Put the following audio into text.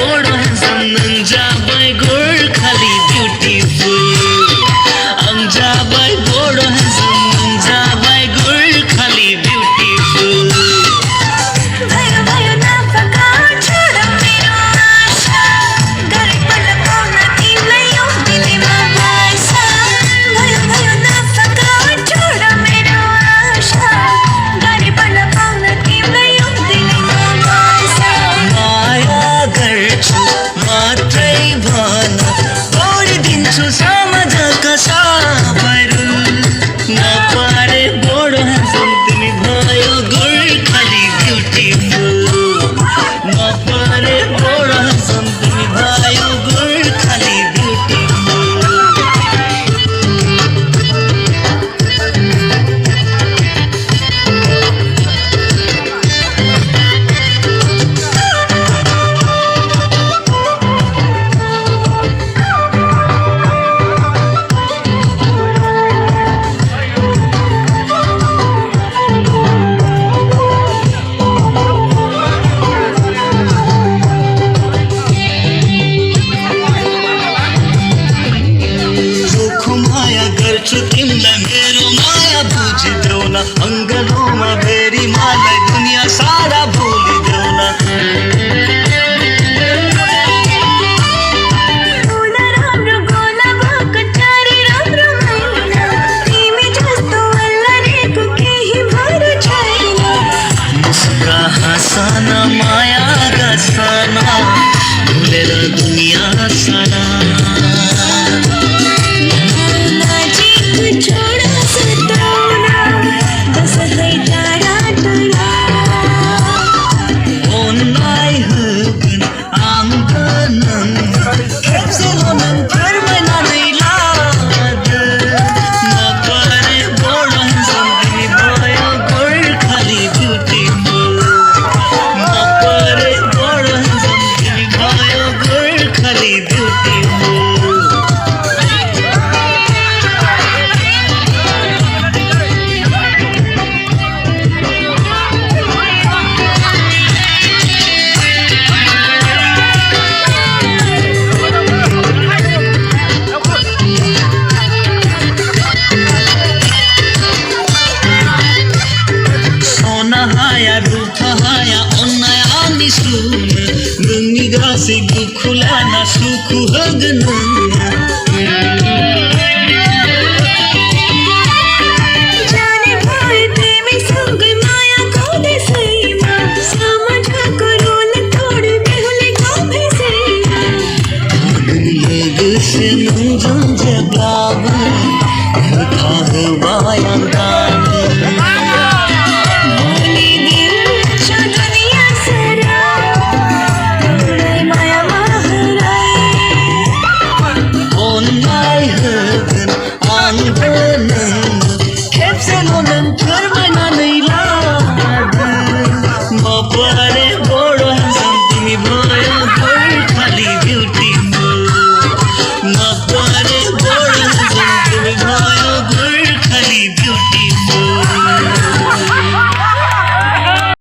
Bodo handsome, Anjabai Gorkhali beautiful. Anjabai Bodo handsome, Anjabai Gorkhali beautiful. भयो भयो नफका छोड मेरो आशा गरे पल्ल पाउन तिमीलाई यो दिलमा भाषा भयो भयो नफका छोड मेरो आशा गरे पल्ल पाउन तिमीलाई यो दिलमा भाषा माया गर्छु मात्रै भन छोडिदिन्छु समाजका सापहरू नपारे बोडो ह्यान्डसम तिमी भयो गोर्खाली ब्युटिफुल नपारे बोडो ह्यान्डसम तिमी भयो गोर्खाली ब्युटिफुल गर्छु तिमीलाई मेरो माया बुझिदेऊ न अङ्गलोमा भेरी मलाई दुनियाँ सारा भुलिदेऊ न गोला राम्रो गोला भएको चारी राम्रो मैना तिमी जस्तो अल्लरेको केही भर छैन मुस्का हाँसन माया गसन भुलेर दुनियाँ सारा छोड सताउन बसदै टाढा टाढा online hubun anganan hepsilonan permananay lad napare bodan sandini bhayo gorkhali beautiful napare bodan sandini bhayo gorkhali beautiful Ruthahaya onnaya nisun Nungi grasi dukhulana sukhu hagna जाने भए तिमी सँगै मायाको देशैमा समाजको रोल तोड बेहुलीको भेषैमा Legu se nunjang jabla